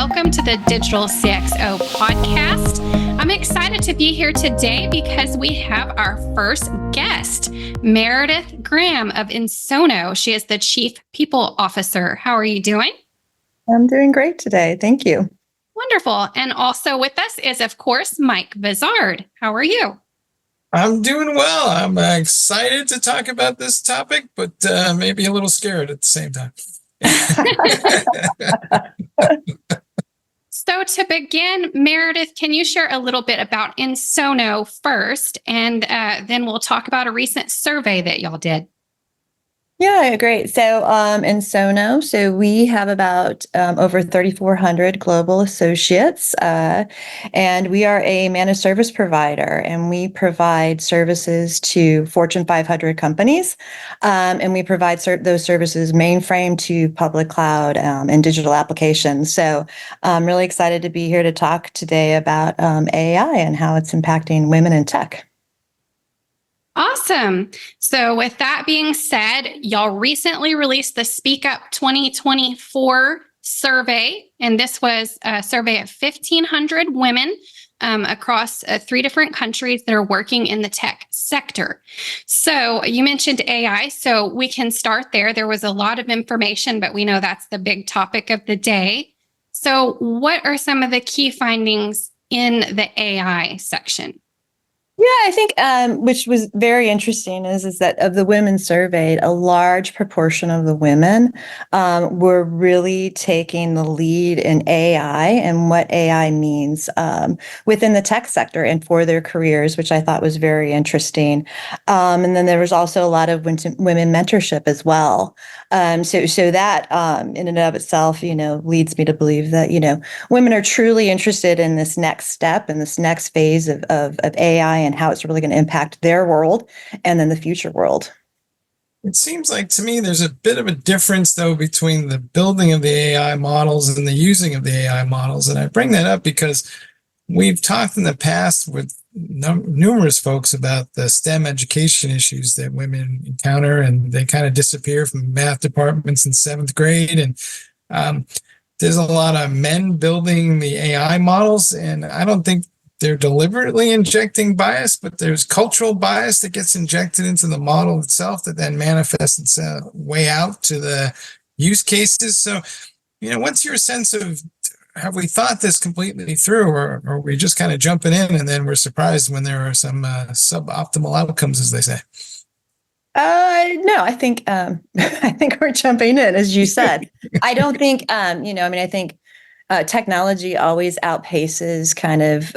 welcome to the Digital CxO podcast. I'm excited to be here today because we have our first guest, Meredith Graham of Ensono. She is the Chief People Officer. How are you doing? I'm doing great today. Thank you. Wonderful. And also with us is, of course, Mike Vizard. How are you? I'm doing well. I'm excited to talk about this topic, but maybe a little scared at the same time. So to begin, Meredith, can you share a little bit about Ensono first, and then we'll talk about a recent survey that y'all did. Yeah, great. So Ensono, so we have about over 3,400 global associates, and we are a managed service provider, and we provide services to Fortune 500 companies, and we provide those services mainframe to public cloud and digital applications. So I'm really excited to be here to talk today about AI and how it's impacting women in tech. Awesome. So with that being said, y'all recently released the Speak Up 2024 survey, and this was a survey of 1,500 women across 3 different countries that are working in the tech sector. So you mentioned AI, so we can start there. There was a lot of information, but we know that's the big topic of the day. So what are some of the key findings in the AI section? Yeah, I think which was very interesting is that of the women surveyed, a large proportion of the women were really taking the lead in AI and what AI means within the tech sector and for their careers, which I thought was very interesting. And then there was also a lot of women mentorship as well. So that in and of itself, leads me to believe that, women are truly interested in this next step and this next phase of AI and how it's really going to impact their world and then the future world. It seems like to me there's a bit of a difference, though, between the building of the AI models and the using of the AI models. And I bring that up because we've talked in the past with numerous folks about the STEM education issues that women encounter, and they kind of disappear from math departments in 7th grade. And there's a lot of men building the AI models, and I don't think they're deliberately injecting bias, but there's cultural bias that gets injected into the model itself that then manifests its way out to the use cases. So, what's your sense of, have we thought this completely through, or are we just kind of jumping in and then we're surprised when there are some suboptimal outcomes, as they say? No, I think we're jumping in, as you said. I don't think, I think technology always outpaces kind of,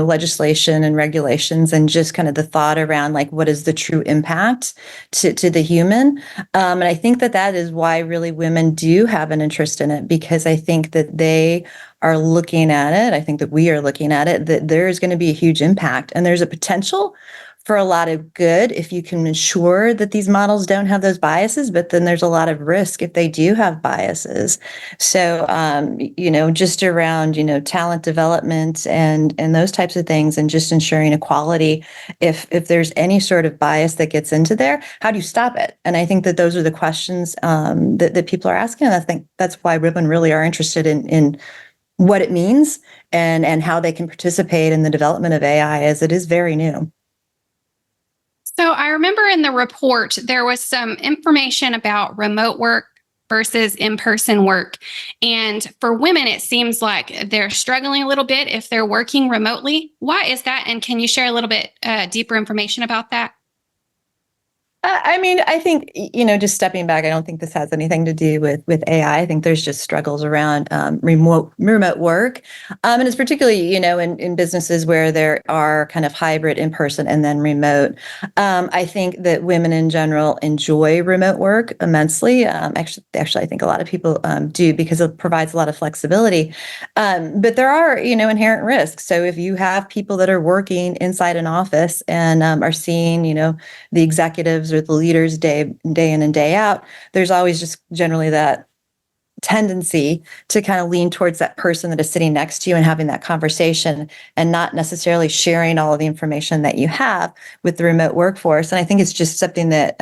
legislation and regulations and just kind of the thought around like, what is the true impact to the human? And I think that is why really women do have an interest in it, because I think that they are looking at it. I think that we are looking at it, that there is going to be a huge impact and there's a potential for a lot of good if you can ensure that these models don't have those biases, but then there's a lot of risk if they do have biases. So, just around, talent development and those types of things, and just ensuring equality. If there's any sort of bias that gets into there, how do you stop it? And I think that those are the questions that people are asking. And I think that's why women really are interested in what it means and how they can participate in the development of AI, as it is very new. So I remember in the report, there was some information about remote work versus in-person work. And for women, it seems like they're struggling a little bit if they're working remotely. Why is that? And can you share a little bit deeper information about that? I think, just stepping back, I don't think this has anything to do with AI. I think there's just struggles around remote work. And it's particularly, in businesses where there are kind of hybrid in-person and then remote. I think that women in general enjoy remote work immensely. Actually, I think a lot of people do, because it provides a lot of flexibility. But there are, inherent risks. So if you have people that are working inside an office and are seeing, the executives or the leaders day in and day out, there's always just generally that tendency to kind of lean towards that person that is sitting next to you and having that conversation and not necessarily sharing all of the information that you have with the remote workforce. And I think it's just something that,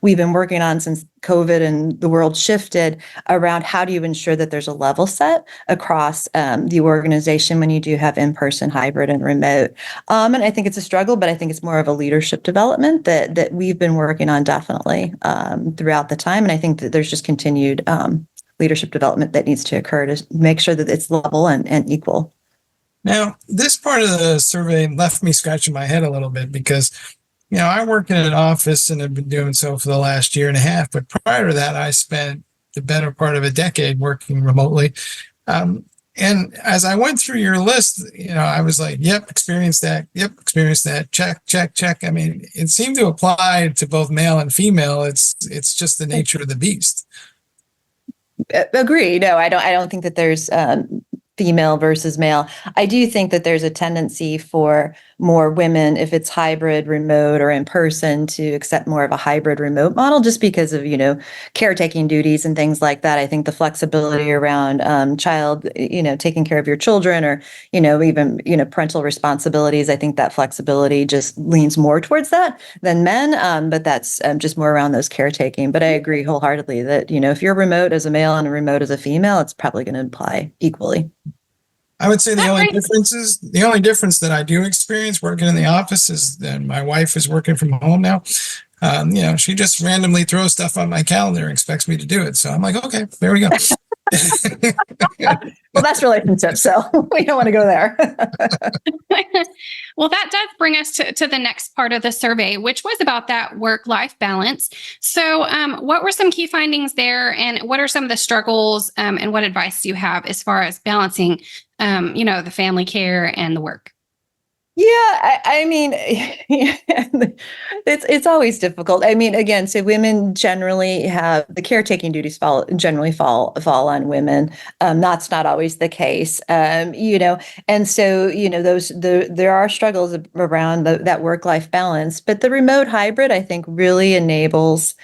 we've been working on since COVID and the world shifted around how do you ensure that there's a level set across the organization when you do have in-person, hybrid, and remote. And I think it's a struggle, but I think it's more of a leadership development that we've been working on definitely throughout the time. And I think that there's just continued leadership development that needs to occur to make sure that it's level and equal. Now, this part of the survey left me scratching my head a little bit because, I work in an office and have been doing so for the last year and a half. But prior to that, I spent the better part of a decade working remotely. And as I went through your list, I was like, yep, experience that. Yep, experience that. Check, check, check. I mean, it seemed to apply to both male and female. It's just the nature of the beast. Agree. No, I don't think that there's female versus male. I do think that there's a tendency for more women, if it's hybrid, remote, or in person, to accept more of a hybrid remote model just because of, caretaking duties and things like that. I think the flexibility around child, taking care of your children or, even, parental responsibilities. I think that flexibility just leans more towards that than men. But that's just more around those caretaking. But I agree wholeheartedly that, if you're remote as a male and remote as a female, it's probably going to apply equally. I would say the only difference that I do experience working in the office is that my wife is working from home now. She just randomly throws stuff on my calendar and expects me to do it. So I'm like, okay, there we go. Well, that's relationship, so we don't want to go there. Well, that does bring us to the next part of the survey, which was about that work-life balance. So what were some key findings there, and what are some of the struggles, and what advice do you have as far as balancing, the family care and the work? Yeah, I mean, it's always difficult. I mean, again, so women generally have the caretaking duties generally fall on women. That's not always the case, and so there are struggles around that work-life balance. But the remote hybrid, I think, really enables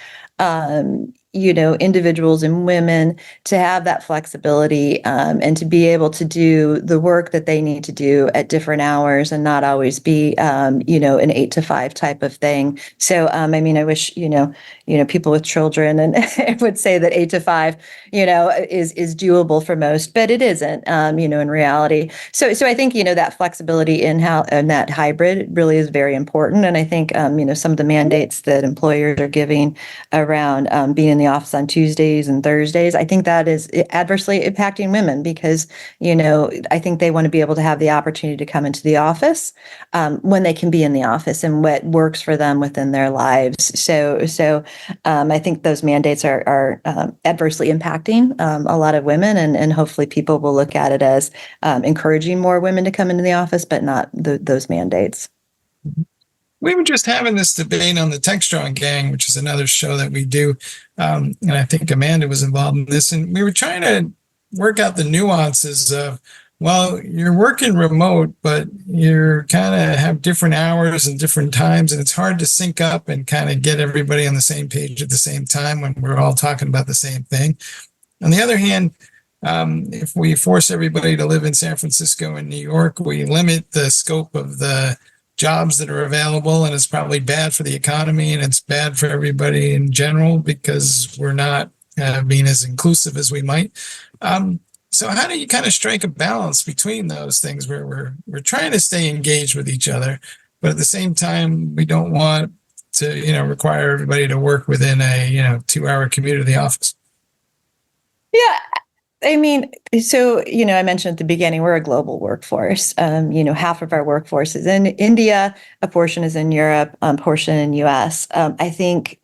individuals and women to have that flexibility and to be able to do the work that they need to do at different hours and not always be, an 8 to 5 type of thing. So, I wish, people with children and I would say that 8 to 5, is doable for most, but it isn't, in reality. So I think, that flexibility in that hybrid really is very important. And I think, some of the mandates that employers are giving around being in the office on Tuesdays and Thursdays, I think that is adversely impacting women because, I think they want to be able to have the opportunity to come into the office when they can be in the office and what works for them within their lives. So I think those mandates are adversely impacting a lot of women, and hopefully people will look at it as encouraging more women to come into the office, but not those mandates. We were just having this debate on the Tech Strong Gang, which is another show that we do. And I think Amanda was involved in this. And we were trying to work out the nuances of, well, you're working remote, but you're kind of have different hours and different times. And it's hard to sync up and kind of get everybody on the same page at the same time when we're all talking about the same thing. On the other hand, if we force everybody to live in San Francisco and New York, we limit the scope of the jobs that are available, and it's probably bad for the economy and it's bad for everybody in general because we're not being as inclusive as we might. So how do you kind of strike a balance between those things where we're trying to stay engaged with each other, but at the same time we don't want to require everybody to work within a 2-hour commute to the office? Yeah. I mean, so, I mentioned at the beginning, we're a global workforce. Half of our workforce is in India, a portion is in Europe, a portion in US. I think,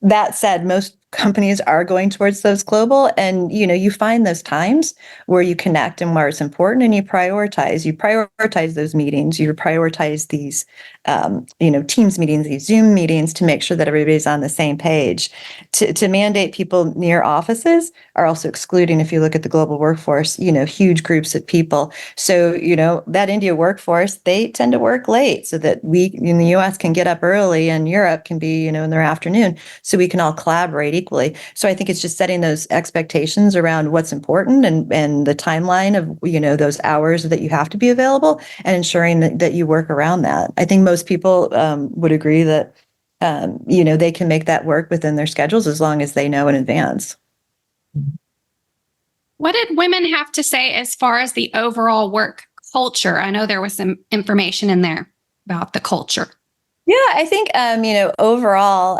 that said, most companies are going towards those global, and you find those times where you connect and where it's important, and you prioritize those meetings, you prioritize these Teams meetings, these Zoom meetings, to make sure that everybody's on the same page. To mandate people near offices are also excluding, if you look at the global workforce, huge groups of people. So that India workforce, they tend to work late so that we in the US can get up early and Europe can be in their afternoon, so we can all collaborate equally. So I think it's just setting those expectations around what's important and the timeline of those hours that you have to be available, and ensuring that you work around that. I think most people would agree that they can make that work within their schedules as long as they know in advance. What did women have to say as far as the overall work culture? I know there was some information in there about the culture. Yeah, I think overall,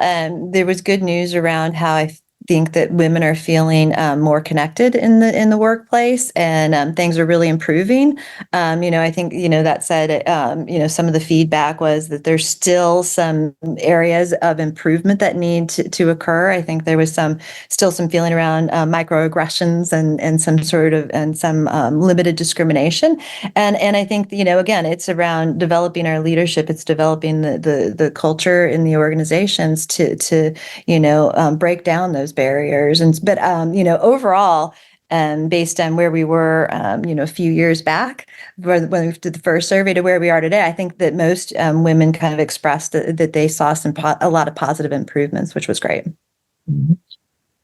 there was good news around how I think that women are feeling more connected in the workplace, and things are really improving. I think that said, some of the feedback was that there's still some areas of improvement that need to occur. I think there was still some feeling around microaggressions and some limited discrimination. And I think again, it's around developing our leadership. It's developing the culture in the organizations to break down those barriers. But overall, based on where we were, a few years back, when we did the first survey to where we are today, I think that most women kind of expressed that they saw a lot of positive improvements, which was great. Mm-hmm.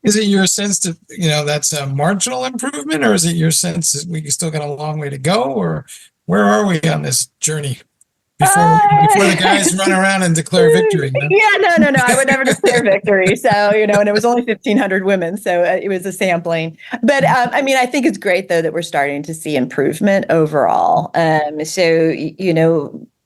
Is it your sense that, that's a marginal improvement, or is it your sense that we still got a long way to go, or where are we on this journey before the guys run around and declare victory? Yeah, no. I would never declare victory. So, and it was only 1,500 women. So it was a sampling. But I think it's great, though, that we're starting to see improvement overall.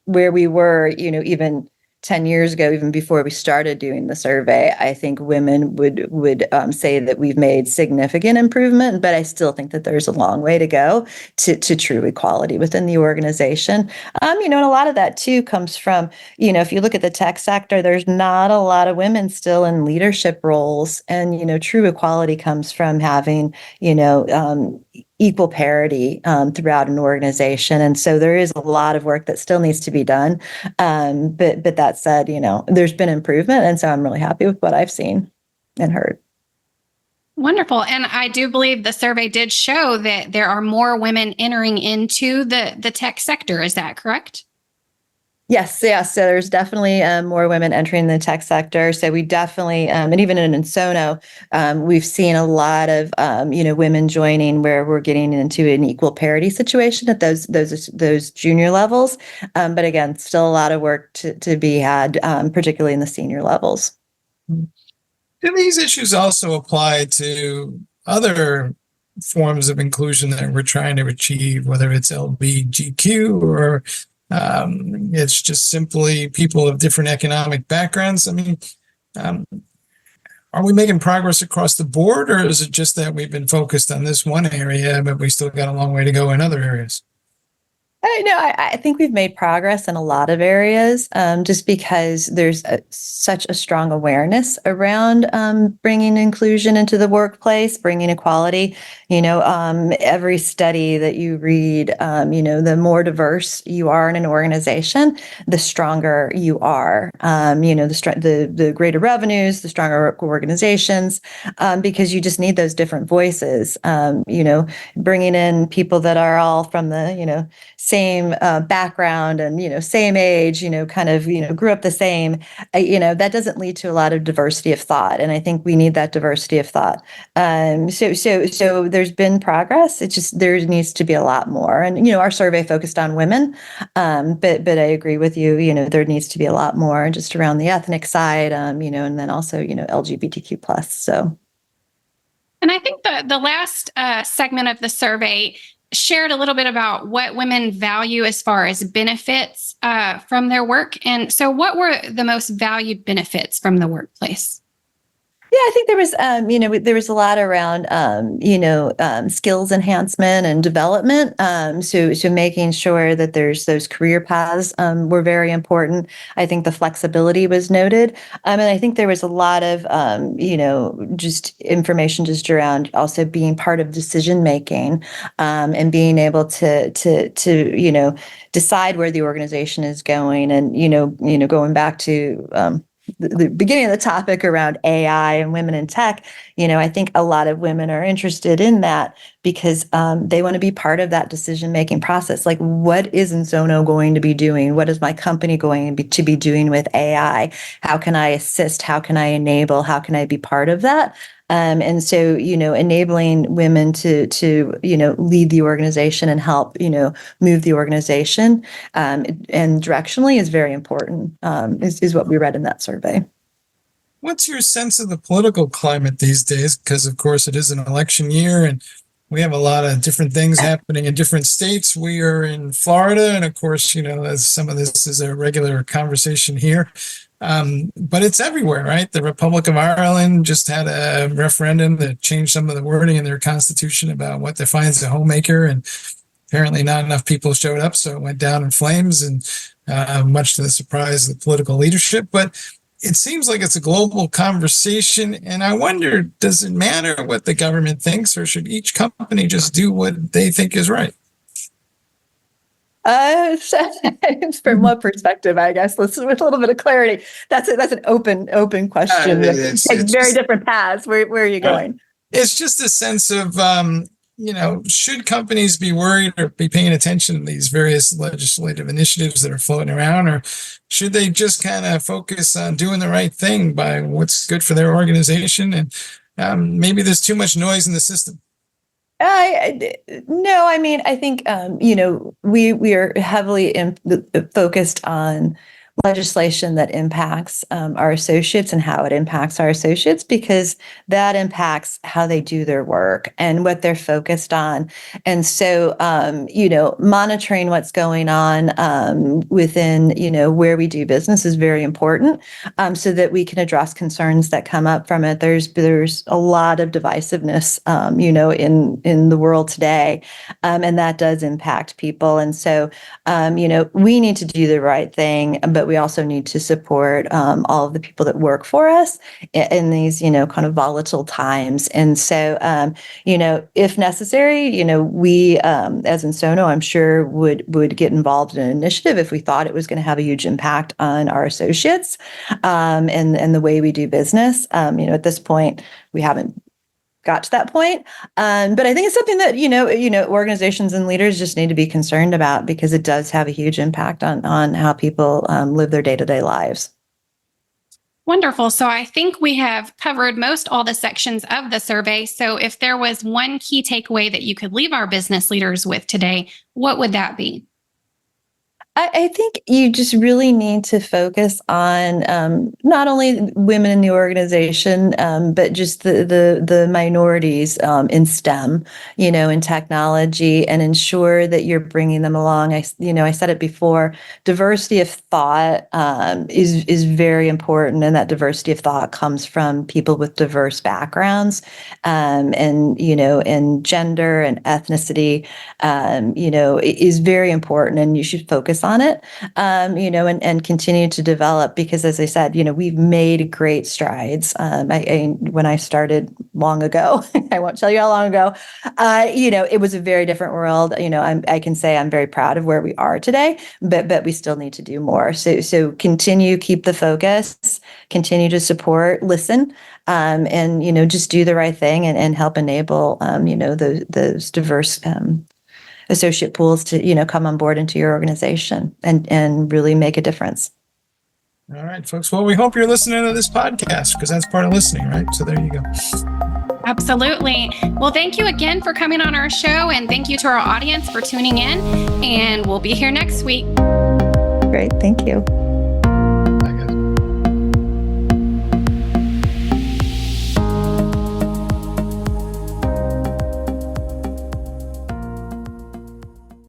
Where we were, even 10 years ago, even before we started doing the survey, I think women would say that we've made significant improvement, but I still think that there's a long way to go to true equality within the organization. And a lot of that too comes from, if you look at the tech sector, there's not a lot of women still in leadership roles, and true equality comes from having, equal parity throughout an organization. And so there is a lot of work that still needs to be done. But that said, there's been improvement. And so I'm really happy with what I've seen and heard. Wonderful. And I do believe the survey did show that there are more women entering into the tech sector. Is that correct? Yes. So there's definitely more women entering the tech sector. So we definitely, and even in Ensono, we've seen a lot of, women joining, where we're getting into an equal parity situation at those junior levels. But again, still a lot of work to be had, particularly in the senior levels. Do these issues also apply to other forms of inclusion that we're trying to achieve, whether it's LGBTQ or it's just simply people of different economic backgrounds? Are we making progress across the board, or is it just that we've been focused on this one area, but we still got a long way to go in other areas? I think we've made progress in a lot of areas, just because there's such a strong awareness around bringing inclusion into the workplace, bringing equality. Every study that you read, the more diverse you are in an organization, the stronger you are. The greater revenues, the stronger organizations, because you just need those different voices. Bringing in people that are all from the same background and same age, grew up the same, that doesn't lead to a lot of diversity of thought, and I think we need that diversity of thought. So there's been progress. It's just there needs to be a lot more, and our survey focused on women, but I agree with you. There needs to be a lot more just around the ethnic side, and then also LGBTQ plus. So. And I think the last segment of the survey shared a little bit about what women value as far as benefits from their work. And so what were the most valued benefits from the workplace? Yeah, I think there was, there was a lot around, skills enhancement and development. So making sure that there's those career paths were very important. I think the flexibility was noted. And I think there was a lot of, just information just around also being part of decision making, and being able to decide where the organization is going. And, going back to, the beginning of the topic around AI and women in tech, I think a lot of women are interested in that because they want to be part of that decision-making process. Like, what is Ensono going to be doing? What is my company going to be doing with AI? How can I assist? How can I enable? How can I be part of that? And so, enabling women to lead the organization and help, move the organization and directionally is very important, is what we read in that survey. What's your sense of the political climate these days? Because, of course, it is an election year and we have a lot of different things happening in different states. We are in Florida. And, of course, as some of this is a regular conversation here. But it's everywhere, right? The Republic of Ireland just had a referendum that changed some of the wording in their constitution about what defines a homemaker. And apparently not enough people showed up. So it went down in flames, and much to the surprise of the political leadership. But it seems like it's a global conversation. And I wonder, does it matter what the government thinks, or should each company just do what they think is right? From what perspective, I guess, with a little bit of clarity, that's an open question. It's very different paths. Where are you going? It's just a sense of, should companies be worried or be paying attention to these various legislative initiatives that are floating around, or should they just kind of focus on doing the right thing by what's good for their organization? And maybe there's too much noise in the system. No, I mean, I think, we are heavily focused on legislation that impacts our associates and how it impacts our associates, because that impacts how they do their work and what they're focused on. And so, monitoring what's going on within, where we do business is very important, so that we can address concerns that come up from it. There's a lot of divisiveness, in the world today, and that does impact people. And so, we need to do the right thing, but we also need to support all of the people that work for us in these, kind of volatile times. And so, if necessary, we as Ensono, I'm sure would get involved in an initiative if we thought it was going to have a huge impact on our associates and the way we do business. At this point, we haven't got to that point. But I think it's something that, organizations and leaders just need to be concerned about, because it does have a huge impact on how people live their day-to-day lives. Wonderful. So I think we have covered most all the sections of the survey. So if there was one key takeaway that you could leave our business leaders with today, what would that be? I think you just really need to focus on not only women in the organization, but just the minorities in STEM, in technology, and ensure that you're bringing them along. I said it before, diversity of thought is very important, and that diversity of thought comes from people with diverse backgrounds, and gender and ethnicity, is very important, and you should focus on it, and continue to develop, because as I said, we've made great strides. When I started long ago, I won't tell you how long ago, it was a very different world. I can say I'm very proud of where we are today, but we still need to do more. So keep the focus, continue to support, listen, and, just do the right thing and help enable, those diverse, associate pools to, come on board into your organization and really make a difference. All right, folks. Well, we hope you're listening to this podcast, because that's part of listening, right? So there you go. Absolutely. Well, thank you again for coming on our show, and thank you to our audience for tuning in, and we'll be here next week. Great. Thank you.